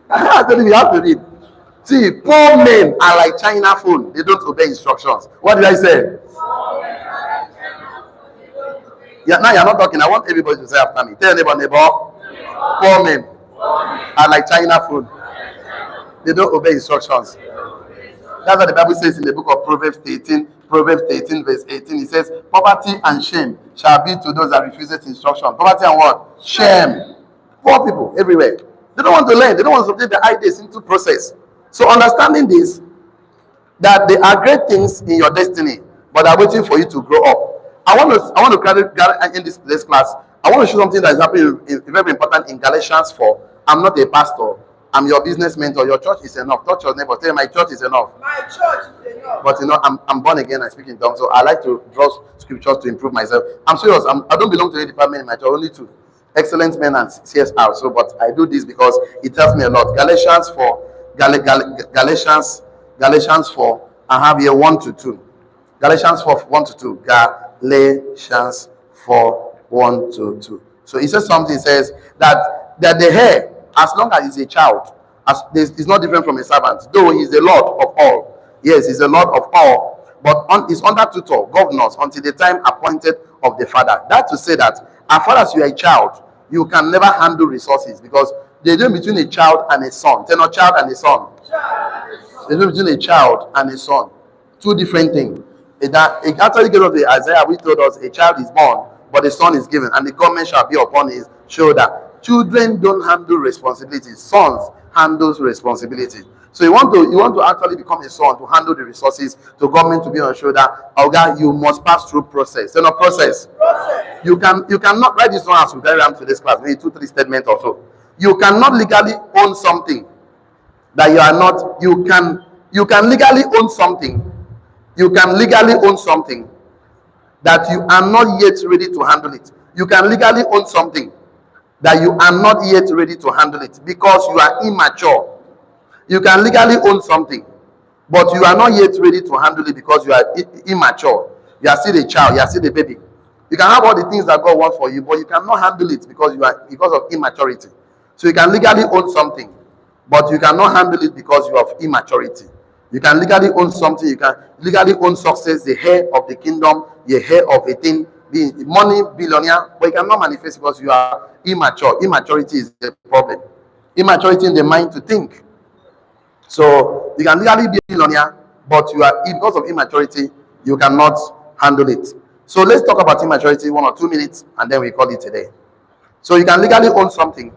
I told him you have to read. See, poor men are like China phone. They don't obey instructions. What did I say? Yeah, now you're not talking. I want everybody to say after me. Tell neighbor, poor men are like China phone. They don't obey instructions. That's what the Bible says in the book of Proverbs 13 verse 18. It says, poverty and shame shall be to those that refuse instruction. Poverty and what? Shame. Poor people everywhere. They don't want to learn. They don't want to subject their ideas into process. So understanding this, that there are great things in your destiny, but are waiting for you to grow up. I want to in this class, I want to show something that is happening very important in Galatians 4. I'm not a pastor. I'm your business mentor. Your church is enough. Touch your neighbor. Tell my church is enough. My church is enough. But I'm born again. I speak in tongues, so I like to draw scriptures to improve myself. I'm serious. I don't belong to any department in my church. Only two, excellent men and CSR. So, but I do this because it helps me a lot. Galatians 4, Galatians 4. I have here 1 to 2. Galatians 4 1 to 2. Galatians 4 1 to 2. So it says something. It says that the heir, as long as he's a child, is not different from a servant, though he's the Lord of all. Yes, he's the Lord of all. but is under tutor, governors, until the time appointed of the father. That to say that as far as you are a child, you can never handle resources, because the difference between a child and a son, tell a child and a son. The difference between a child and a son, two different things. It actually gives us the Isaiah, which told us a child is born, but a son is given, and the government shall be upon his shoulder. Children don't handle responsibilities; sons handles responsibility. So you want to actually become a son to handle the resources, to government to be on your shoulder. Oga, you must pass through process. You know process. You cannot write this one as we carry around to this class. Maybe 2-3 statements or so. You cannot legally own something that you are not. You can legally own something. You can legally own something that you are not yet ready to handle it. You can legally own something that you are not yet ready to handle it because you are immature. You can legally own something, but you are not yet ready to handle it because you are immature. You are still a child. You are still a baby. You can have all the things that God wants for you, but you cannot handle it because of immaturity. So you can legally own something, but you cannot handle it because you have immaturity. You can legally own something. You can legally own success, the heir of the kingdom, the heir of a thing, the money billionaire, but you cannot manifest because you are immature. Immaturity is the problem. Immaturity in the mind to think. So you can legally be a billionaire, but because of immaturity, you cannot handle it. So let's talk about immaturity 1 or 2 minutes, and then we call it a day. So you can legally own something,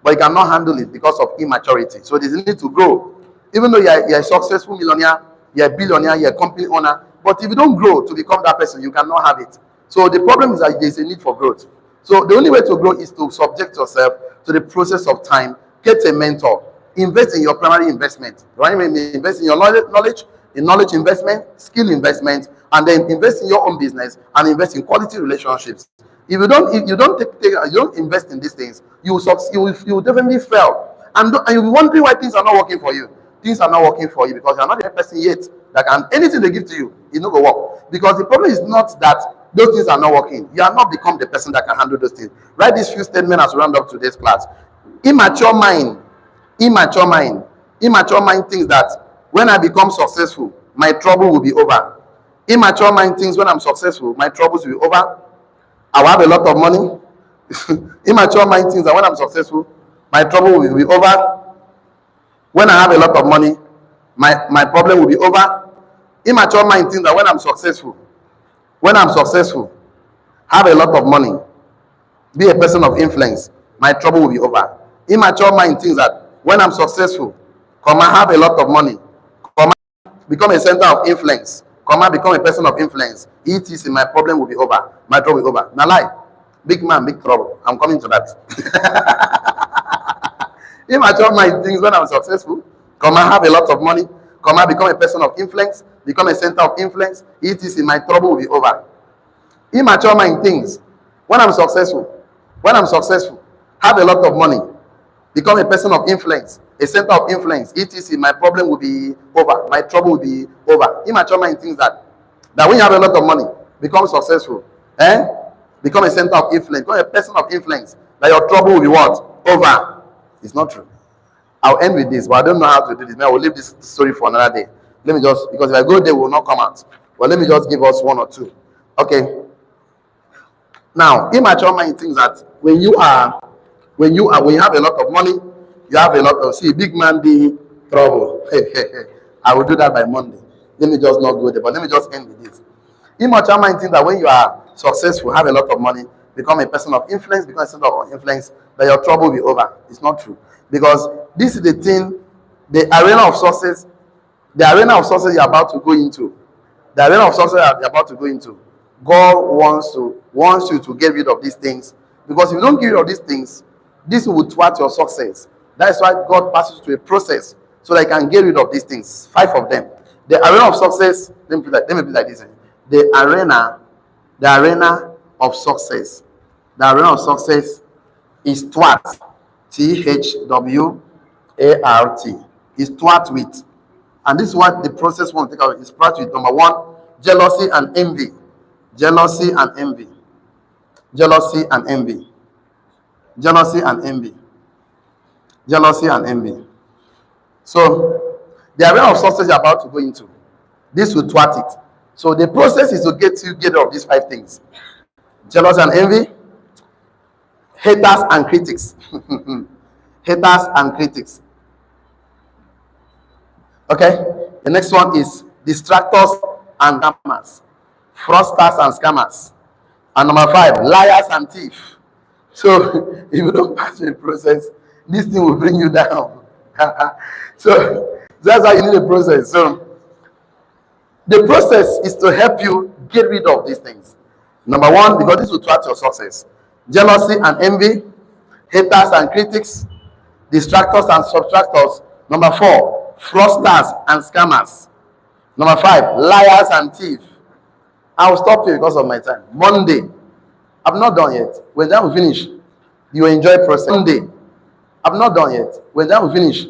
but you cannot handle it because of immaturity. So there's a need to grow. Even though you're a successful millionaire, you're a billionaire, you're a company owner, but if you don't grow to become that person, you cannot have it. So the problem is that there's a need for growth. So the only way to grow is to subject yourself to the process of time, get a mentor, invest in your primary investment. Right? Invest in your knowledge, in knowledge investment, skill investment, and then invest in your own business and invest in quality relationships. If you don't invest in these things, you will definitely fail. And you'll be wondering why things are not working for you. Things are not working for you because you're not the person yet that can anything they give to you, it's not going to work. Because the problem is not that those things are not working. You have not become the person that can handle those things. Write these few statements as we round up today's class. Immature mind thinks that when I become successful, my trouble will be over. Immature mind thinks when I'm successful, my troubles will be over. I will have a lot of money. Immature mind thinks that when I'm successful, my trouble will be over. When I have a lot of money, my problem will be over. Immature mind thinks that when I'm successful, have a lot of money, be a person of influence, my trouble will be over. Immature mind thinks that when I'm successful, have a lot of money, become a center of influence, become a person of influence, etc. My problem will be over. My trouble will be over. Now lie. Big man, big trouble. I'm coming to that. Immature mind thinks when I'm successful, have a lot of money, become a person of influence, become a center of influence, etc. My trouble will be over. Immature mind thinks when I'm successful, have a lot of money, become a person of influence, a center of influence, etc. My problem will be over. My trouble will be over. Immature mind thinks that when you have a lot of money, become successful, become a center of influence, become a person of influence, that your trouble will be what? Over. It's not true. I'll end with this, but I don't know how to do this. I will leave this story for another day. Let me just, because if I go there, it will not come out. But let me just give us 1 or 2. Okay. Now, immature mind thinks that when you have a lot of money, you have a lot of, big man be trouble. I will do that by Monday. Let me just not go there, but let me just end with this. Immature mind thinks that when you are successful, have a lot of money, become a person of influence, become a center of influence, that your trouble will be over. It's not true. Because this is the thing, the arena of success you're about to go into. The arena of success you're about to go into. God wants you to get rid of these things. Because if you don't get rid of these things, this will thwart your success. That's why God passes through a process so that He can get rid of these things. 5 of them. The arena of success, let me put it like this. The arena of success. The arena of success is thwart. THWART. Is thwart with. And this is what the process wants to take out. Is thwart with. Number 1, jealousy and envy. Jealousy and envy. Jealousy and envy. Jealousy and envy. Jealousy and envy. So, the arena of success you're about to go into, this will thwart it. So the process is to get rid of these 5 things: jealous and envy, haters and critics. Haters and critics. Okay. The next one is distractors and scammers, fraudsters and scammers. And number 5, liars and thieves. So if you don't pass the process, this thing will bring you down. So that's how you need a process. So the process is to help you get rid of these things. Number 1, because this will thwart your success: jealousy and envy, haters and critics, distractors and subtractors. Number 4, fraudsters and scammers. Number 5, liars and thieves. I will stop here because of my time. Monday, I'm not done yet. When that will finish, you enjoy process. Monday, I'm not done yet. When that will finish,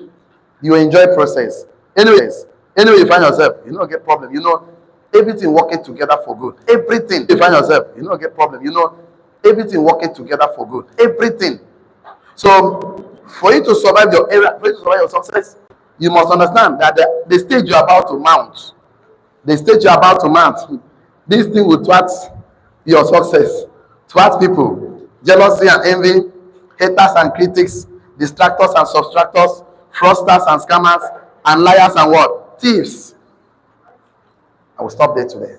you enjoy process. Anyway, you find yourself, you know, get problem. You know, everything working together for good. Everything you find yourself, you know, get problem. You know, everything working together for good. Everything. So, for you to survive your area, for you to survive your success, you must understand that the stage you're about to mount, this thing will thwart your success. Thwart people, jealousy and envy, haters and critics, distractors and subtractors, fraudsters and scammers, and liars and what? Thieves. I will stop there today.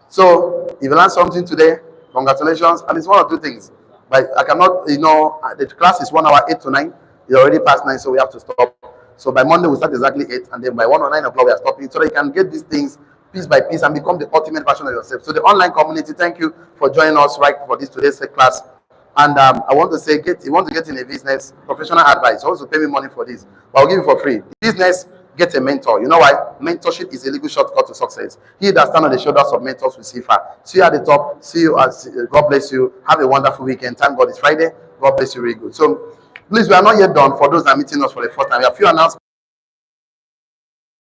So, if you learned something today, congratulations. And it's one or two things. But I cannot, the class is 1 hour, 8 to 9. It's already past 9, so we have to stop. So by Monday, we start exactly 8. And then by 1 or 9 o'clock, we are stopping. So that you can get these things piece by piece and become the ultimate version of yourself. So the online community, thank you for joining us right for this today's class. And I want to say, you want to get in a business, professional advice, also pay me money for this. But I'll give you for free. Business, get a mentor. You know why? Mentorship is a legal shortcut to success. He that stands on the shoulders of mentors will see far. See you at the top. See you. God bless you. Have a wonderful weekend. Thank God it's Friday. God bless you really good. So please, we are not yet done. For those that are meeting us for the first time, we have a few announcements.